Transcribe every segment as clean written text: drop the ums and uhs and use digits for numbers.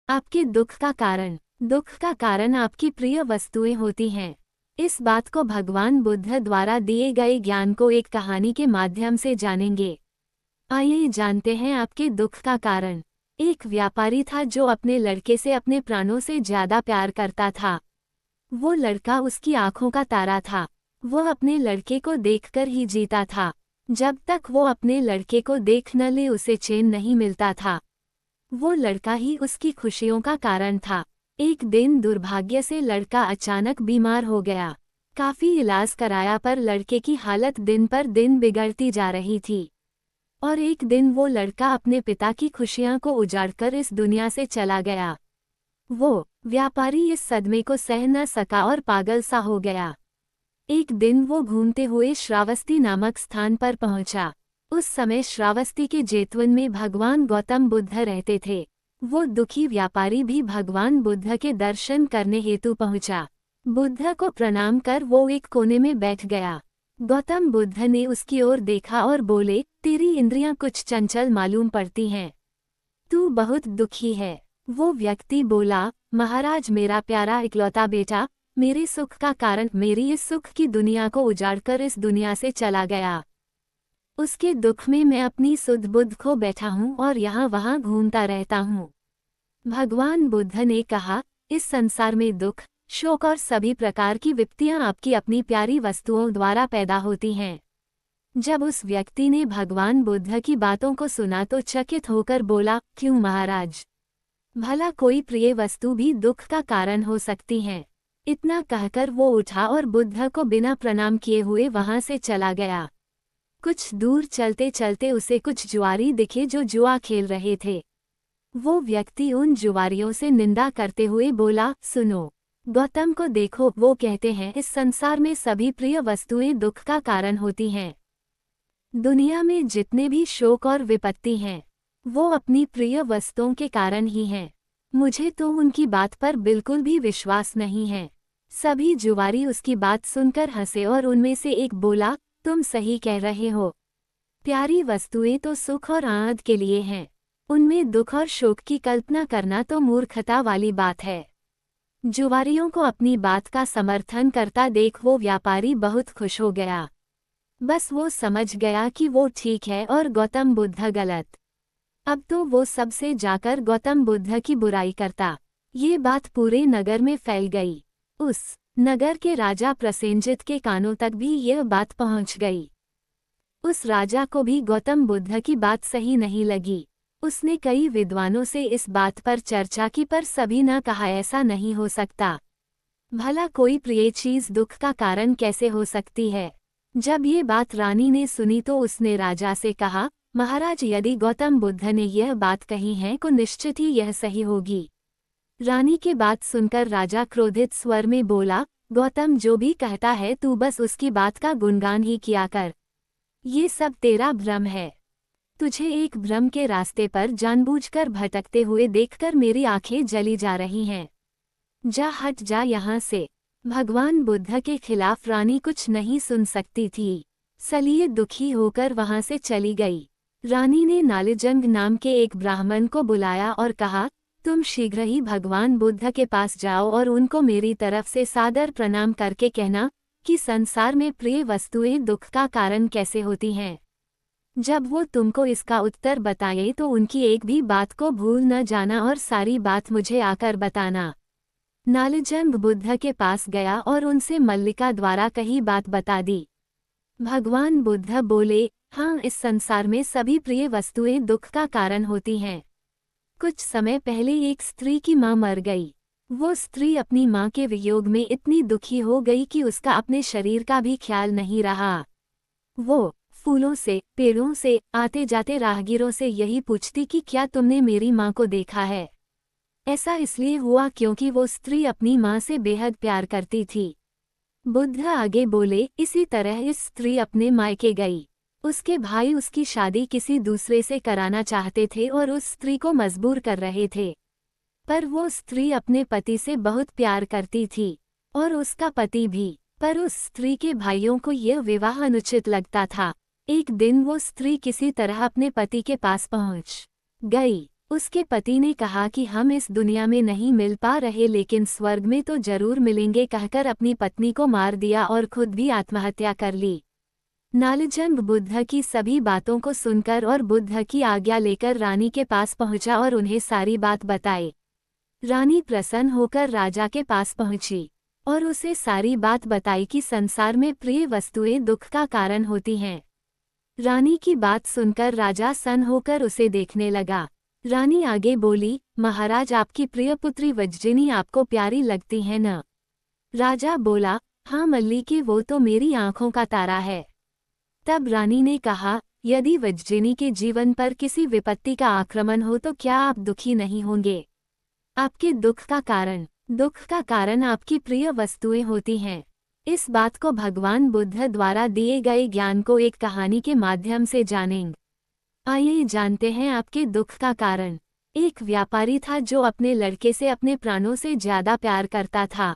आपके दुख का कारण। दुख का कारण आपकी प्रिय वस्तुएं होती हैं। इस बात को भगवान बुद्ध द्वारा दिए गए ज्ञान को एक कहानी के माध्यम से जानेंगे। आइए जानते हैं आपके दुख का कारण। एक व्यापारी था जो अपने लड़के से अपने प्राणों से ज्यादा प्यार करता था। वो लड़का उसकी आंखों का तारा था। वो अपने लड़के को देखकर ही जीता था। जब तक वो अपने लड़के को देख न ले उसे चैन नहीं मिलता था। वो लड़का ही उसकी खुशियों का कारण था। एक दिन दुर्भाग्य से लड़का अचानक बीमार हो गया। काफी इलाज कराया पर लड़के की हालत दिन पर दिन बिगड़ती जा रही थी। और एक दिन वो लड़का अपने पिता की खुशियां को उजाड़कर इस दुनिया से चला गया। वो व्यापारी इस सदमे को सह न सका और पागल सा हो गया। एक दिन वो घूमते हुए श्रावस्ती नामक स्थान पर पहुंचा। उस समय श्रावस्ती के जेतवन में भगवान गौतम बुद्ध रहते थे। वो दुखी व्यापारी भी भगवान बुद्ध के दर्शन करने हेतु पहुंचा। बुद्ध को प्रणाम कर वो एक कोने में बैठ गया। गौतम बुद्ध ने उसकी ओर देखा और बोले, तेरी इंद्रियां कुछ चंचल मालूम पड़ती हैं। तू बहुत दुखी है। वो व्यक्ति बोला, महाराज मेरा प्यारा इकलौता बेटा मेरे सुख का कारण मेरी इस सुख की दुनिया को उजाड़कर इस दुनिया से चला गया। उसके दुख में मैं अपनी सुध बुद्ध खो बैठा हूँ और यहाँ वहाँ घूमता रहता हूँ। भगवान बुद्ध ने कहा, इस संसार में दुख, शोक और सभी प्रकार की विपत्तियाँ आपकी अपनी प्यारी वस्तुओं द्वारा पैदा होती हैं। जब उस व्यक्ति ने भगवान बुद्ध की बातों को सुना तो चकित होकर बोला, क्यों महाराज? भला कोई प्रिय वस्तु भी दुख का कारण हो सकती है। इतना कहकर वो उठा और बुद्ध को बिना प्रणाम किए हुए वहां से चला गया। कुछ दूर चलते चलते उसे कुछ जुआरी दिखे जो जुआ खेल रहे थे। वो व्यक्ति उन जुआरियों से निंदा करते हुए बोला, सुनो, गौतम को देखो, वो कहते हैं इस संसार में सभी प्रिय वस्तुएं दुख का कारण होती हैं। दुनिया में जितने भी शोक और विपत्ति हैं वो अपनी प्रिय वस्तुओं के कारण ही हैं। मुझे तो उनकी बात पर बिल्कुल भी विश्वास नहीं है। सभी जुआरी उसकी बात सुनकर हंसे और उनमें से एक बोला, तुम सही कह रहे हो। प्यारी वस्तुएं तो सुख और आनंद के लिए हैं। उनमें दुख और शोक की कल्पना करना तो मूर्खता वाली बात है। जुआरियों को अपनी बात का समर्थन करता देख वो व्यापारी बहुत खुश हो गया। बस वो समझ गया कि वो ठीक है और गौतम बुद्ध गलत। अब तो वो सबसे जाकर गौतम बुद्ध की बुराई करता। ये बात पूरे नगर में फैल गई। उस नगर के राजा प्रसेनजित के कानों तक भी यह बात पहुंच गई। उस राजा को भी गौतम बुद्ध की बात सही नहीं लगी। उसने कई विद्वानों से इस बात पर चर्चा की पर सभी ने कहा ऐसा नहीं हो सकता। भला कोई प्रिय चीज दुख का कारण कैसे हो सकती है। जब ये बात रानी ने सुनी तो उसने राजा से कहा, महाराज यदि गौतम बुद्ध ने यह बात कही है तो निश्चित ही यह सही होगी। रानी की बात सुनकर राजा क्रोधित स्वर में बोला, गौतम जो भी कहता है तू बस उसकी बात का गुणगान ही किया कर। ये सब तेरा भ्रम है। तुझे एक भ्रम के रास्ते पर जानबूझकर भटकते हुए देखकर मेरी आंखें जली जा रही हैं। जा हट जा यहाँ से। भगवान बुद्ध के खिलाफ रानी कुछ नहीं सुन सकती थी, इसलिए दुखी होकर वहां से चली गई। रानी ने नालिजंग नाम के एक ब्राह्मण को बुलाया और कहा, तुम शीघ्र ही भगवान बुद्ध के पास जाओ और उनको मेरी तरफ से सादर प्रणाम करके कहना कि संसार में प्रिय वस्तुएं दुख का कारण कैसे होती हैं। जब वो तुमको इसका उत्तर बताए तो उनकी एक भी बात को भूल न जाना और सारी बात मुझे आकर बताना। नालिजंग बुद्ध के पास गया और उनसे मल्लिका द्वारा कही बात बता दी। भगवान बुद्ध बोले, हाँ, इस संसार में सभी प्रिय वस्तुएं दुख का कारण होती हैं। कुछ समय पहले एक स्त्री की मां मर गई। वो स्त्री अपनी मां के वियोग में इतनी दुखी हो गई कि उसका अपने शरीर का भी ख्याल नहीं रहा। वो फूलों से, पेड़ों से, आते जाते राहगीरों से यही पूछती कि क्या तुमने मेरी मां को देखा है। ऐसा इसलिए हुआ क्योंकि वो स्त्री अपनी मां से बेहद प्यार करती थी। बुद्ध आगे बोले, इसी तरह इस स्त्री अपने मायके गई। उसके भाई उसकी शादी किसी दूसरे से कराना चाहते थे और उस स्त्री को मजबूर कर रहे थे। पर वो स्त्री अपने पति से बहुत प्यार करती थी और उसका पति भी। पर उस स्त्री के भाइयों को यह विवाह अनुचित लगता था। एक दिन वो स्त्री किसी तरह अपने पति के पास पहुंच गई। उसके पति ने कहा कि हम इस दुनिया में नहीं मिल पा रहे लेकिन स्वर्ग में तो जरूर मिलेंगे कहकर अपनी पत्नी को मार दिया और खुद भी आत्महत्या कर ली। नालजंग बुद्ध की सभी बातों को सुनकर और बुद्ध की आज्ञा लेकर रानी के पास पहुंचा और उन्हें सारी बात बताई। रानी प्रसन्न होकर राजा के पास पहुंची और उसे सारी बात बताई कि संसार में प्रिय वस्तुएं दुख का कारण होती हैं। रानी की बात सुनकर राजा सन्न होकर उसे देखने लगा। रानी आगे बोली, महाराज आपकी प्रिय पुत्री वज्जिनी आपको प्यारी लगती है न? राजा बोला, हाँ मल्लिके, वो तो मेरी आंखों का तारा है। तब रानी ने कहा, यदि वज्जिनी के जीवन पर किसी विपत्ति का आक्रमण हो तो क्या आप दुखी नहीं होंगे? आपके दुख का कारण आपकी प्रिय वस्तुएं होती हैं। इस बात को भगवान बुद्ध द्वारा दिए गए ज्ञान को एक कहानी के माध्यम से जानेंगे। आइए जानते हैं आपके दुख का कारण। एक व्यापारी था जो अपने लड़के से अपने प्राणों से ज्यादा प्यार करता था।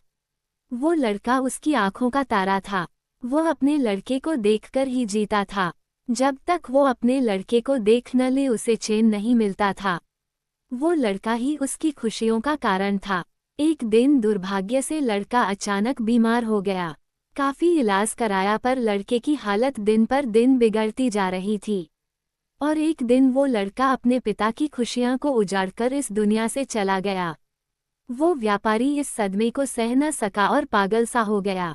वो लड़का उसकी आंखों का तारा था। वो अपने लड़के को देखकर ही जीता था। जब तक वो अपने लड़के को देख न ले उसे चैन नहीं मिलता था। वो लड़का ही उसकी खुशियों का कारण था। एक दिन दुर्भाग्य से लड़का अचानक बीमार हो गया। काफी इलाज कराया पर लड़के की हालत दिन पर दिन बिगड़ती जा रही थी। और एक दिन वो लड़का अपने पिता की खुशियां को उजाड़कर इस दुनिया से चला गया। वो व्यापारी इस सदमे को सह न सका और पागल सा हो गया।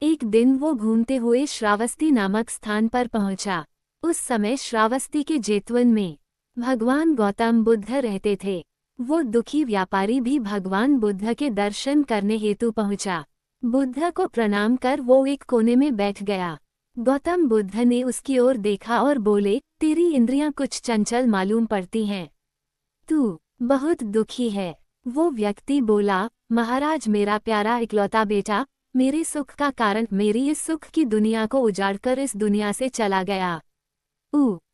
एक दिन वो घूमते हुए श्रावस्ती नामक स्थान पर पहुंचा। उस समय श्रावस्ती के जेतवन में भगवान गौतम बुद्ध रहते थे। वो दुखी व्यापारी भी भगवान बुद्ध के दर्शन करने हेतु पहुंचा। बुद्ध को प्रणाम कर वो एक कोने में बैठ गया। गौतम बुद्ध ने उसकी ओर देखा और बोले, तेरी इंद्रियां कुछ चंचल मालूम पड़ती हैं। तू बहुत दुखी है। वो व्यक्ति बोला, महाराज मेरा प्यारा इकलौता बेटा मेरे सुख का कारण मेरी इस सुख की दुनिया को उजाड़कर इस दुनिया से चला गया।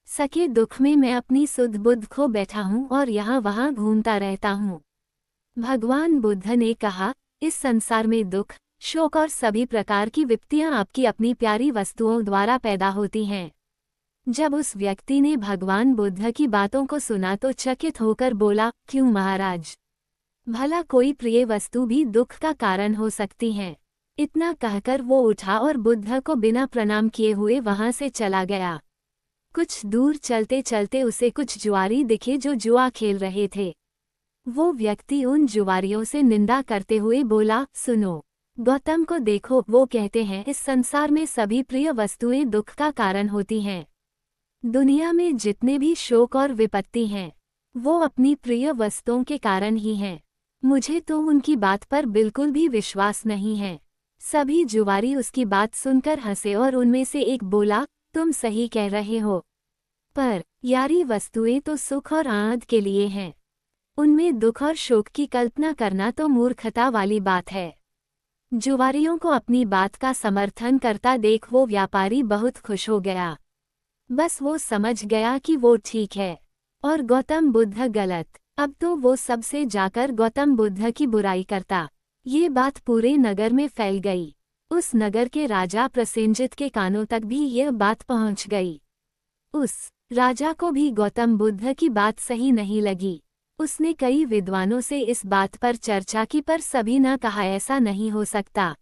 सके दुख में मैं अपनी सुध बुद्ध खो बैठा हूँ और यहाँ वहाँ घूमता रहता हूँ। भगवान बुद्ध ने कहा, इस संसार में दुख, शोक और सभी प्रकार की विपत्तियां आपकी अपनी प्यारी वस्तुओं द्वारा पैदा होती हैं। जब उस व्यक्ति ने भगवान बुद्ध की बातों को सुना तो चकित होकर बोला, क्यों महाराज? भला कोई प्रिय वस्तु भी दुख का कारण हो सकती है? इतना कहकर वो उठा और बुद्ध को बिना प्रणाम किए हुए वहां से चला गया। कुछ दूर चलते चलते उसे कुछ जुआरी दिखे जो जुआ खेल रहे थे। वो व्यक्ति उन जुआरियों से निंदा करते हुए बोला, सुनो, गौतम को देखो, वो कहते हैं इस संसार में सभी प्रिय वस्तुएं दुख का कारण होती हैं। दुनिया में जितने भी शोक और विपत्ति हैं वो अपनी प्रिय वस्तुओं के कारण ही हैं। मुझे तो उनकी बात पर बिल्कुल भी विश्वास नहीं है। सभी जुआरी उसकी बात सुनकर हंसे और उनमें से एक बोला, तुम सही कह रहे हो, पर यारी वस्तुएं तो सुख और आनंद के लिए हैं। उनमें दुख और शोक की कल्पना करना तो मूर्खता वाली बात है। जुआरियों को अपनी बात का समर्थन करता देख वो व्यापारी बहुत खुश हो गया। बस वो समझ गया कि वो ठीक है और गौतम बुद्ध गलत। अब तो वो सबसे जाकर गौतम बुद्ध की बुराई करता। ये बात पूरे नगर में फैल गई। उस नगर के राजा प्रसेनजित के कानों तक भी यह बात पहुंच गई। उस राजा को भी गौतम बुद्ध की बात सही नहीं लगी। उसने कई विद्वानों से इस बात पर चर्चा की पर सभी ने कहा ऐसा नहीं हो सकता।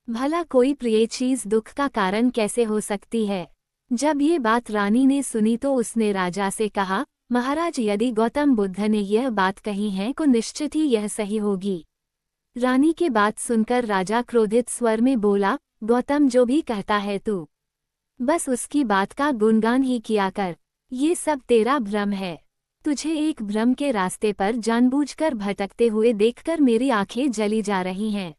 भला कोई प्रिय चीज दुख का कारण कैसे हो सकती है? जब ये बात रानी ने सुनी तो उसने राजा से कहा, महाराज यदि गौतम बुद्ध ने यह बात कही है तो निश्चित ही यह सही होगी। रानी के बात सुनकर राजा क्रोधित स्वर में बोला, गौतम जो भी कहता है तू बस उसकी बात का गुणगान ही किया कर। ये सब तेरा भ्रम है। तुझे एक भ्रम के रास्ते पर जानबूझकर भटकते हुए देखकर मेरी आंखें जली जा रही हैं।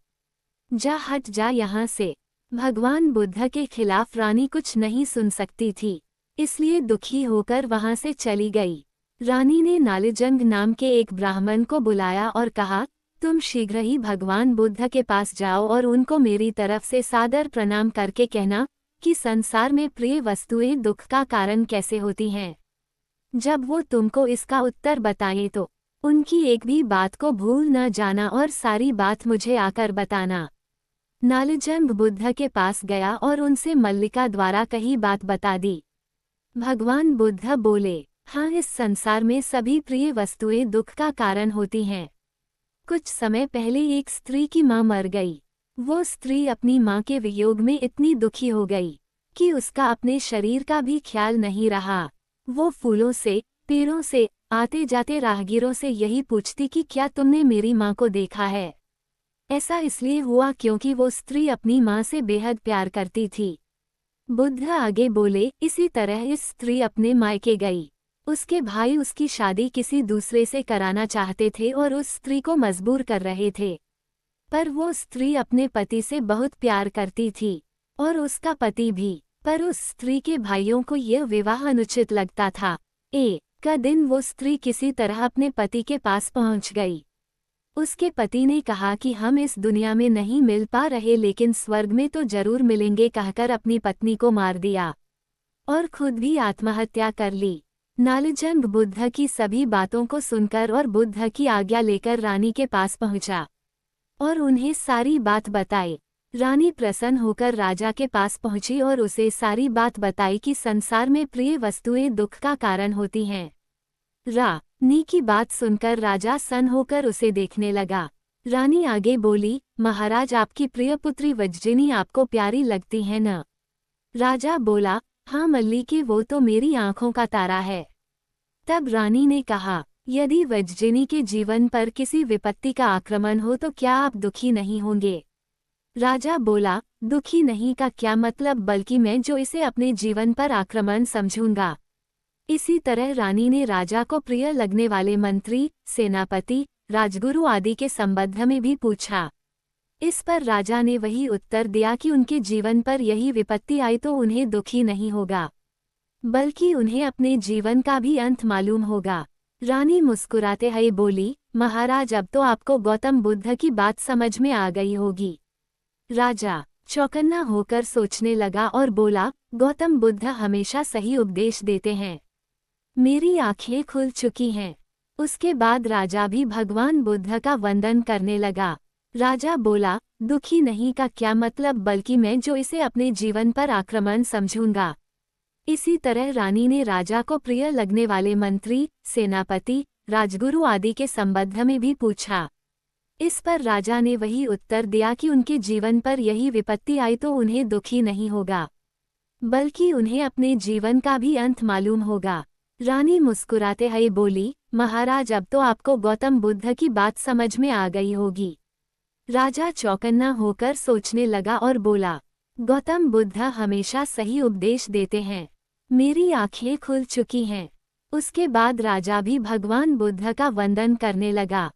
जा हट जा यहाँ से। भगवान बुद्ध के खिलाफ रानी कुछ नहीं सुन सकती थी, इसलिए दुखी होकर वहां से चली गई। रानी ने नालिजंग नाम के एक ब्राह्मण को बुलाया और कहा, तुम शीघ्र ही भगवान बुद्ध के पास जाओ और उनको मेरी तरफ से सादर प्रणाम करके कहना कि संसार में प्रिय वस्तुएं दुख का कारण कैसे होती हैं। जब वो तुमको इसका उत्तर बताए तो उनकी एक भी बात को भूल न जाना और सारी बात मुझे आकर बताना। नालिजंग बुद्ध के पास गया और उनसे मल्लिका द्वारा कही बात बता दी। भगवान बुद्ध बोले, हाँ, इस संसार में सभी प्रिय वस्तुएं दुख का कारण होती हैं। कुछ समय पहले एक स्त्री की मां मर गई। वो स्त्री अपनी मां के वियोग में इतनी दुखी हो गई कि उसका अपने शरीर का भी ख्याल नहीं रहा। वो फूलों से, पेड़ों से, आते जाते राहगीरों से यही पूछती कि क्या तुमने मेरी मां को देखा है। ऐसा इसलिए हुआ क्योंकि वो स्त्री अपनी मां से बेहद प्यार करती थी। बुद्ध आगे बोले, इसी तरह इस स्त्री अपने मायके गई। उसके भाई उसकी शादी किसी दूसरे से कराना चाहते थे और उस स्त्री को मजबूर कर रहे थे। पर वो स्त्री अपने पति से बहुत प्यार करती थी और उसका पति भी। पर उस स्त्री के भाइयों को यह विवाह अनुचित लगता था। एक का दिन वो स्त्री किसी तरह अपने पति के पास पहुंच गई। उसके पति ने कहा कि हम इस दुनिया में नहीं मिल पा रहे लेकिन स्वर्ग में तो जरूर मिलेंगे कहकर अपनी पत्नी को मार दिया और खुद भी आत्महत्या कर ली। नालजंग बुद्ध की सभी बातों को सुनकर और बुद्ध की आज्ञा लेकर रानी के पास पहुंचा और उन्हें सारी बात बताई। रानी प्रसन्न होकर राजा के पास पहुंची और उसे सारी बात बताई कि संसार में प्रिय वस्तुएं दुख का कारण होती हैं। रानी की बात सुनकर राजा सन्न होकर उसे देखने लगा। रानी आगे बोली, महाराज आपकी प्रिय पुत्री वज्जिनी आपको प्यारी लगती है न? राजा बोला, हाँ मल्लिके, वो तो मेरी आंखों का तारा है। तब रानी ने कहा, यदि वज्जिनी के जीवन पर किसी विपत्ति का आक्रमण हो तो क्या आप दुखी नहीं होंगे? राजा बोला, दुखी नहीं का क्या मतलब, बल्कि मैं जो इसे अपने जीवन पर आक्रमण समझूंगा। इसी तरह रानी ने राजा को प्रिय लगने वाले मंत्री, सेनापति, राजगुरु आदि के संबंध में भी पूछा। इस पर राजा ने वही उत्तर दिया कि उनके जीवन पर यही विपत्ति आई तो उन्हें दुखी नहीं होगा, बल्कि उन्हें अपने जीवन का भी अंत मालूम होगा। रानी मुस्कुराते हुए बोली, महाराज अब तो आपको गौतम बुद्ध की बात समझ में आ गई होगी। राजा चौकन्ना होकर सोचने लगा और बोला, गौतम बुद्ध हमेशा सही उपदेश देते हैं। मेरी आंखें खुल चुकी हैं। उसके बाद राजा भी भगवान बुद्ध का वंदन करने लगा। राजा बोला, दुखी नहीं का क्या मतलब, बल्कि मैं जो इसे अपने जीवन पर आक्रमण समझूंगा। इसी तरह रानी ने राजा को प्रिय लगने वाले मंत्री, सेनापति, राजगुरु आदि के संबंध में भी पूछा। इस पर राजा ने वही उत्तर दिया कि उनके जीवन पर यही विपत्ति आई तो उन्हें दुखी नहीं होगा, बल्कि उन्हें अपने जीवन का भी अंत मालूम होगा। रानी मुस्कुराते हुए बोली, महाराज अब तो आपको गौतम बुद्ध की बात समझ में आ गई होगी। राजा चौकन्ना होकर सोचने लगा और बोला, गौतम बुद्ध हमेशा सही उपदेश देते हैं। मेरी आंखें खुल चुकी हैं। उसके बाद राजा भी भगवान बुद्ध का वंदन करने लगा।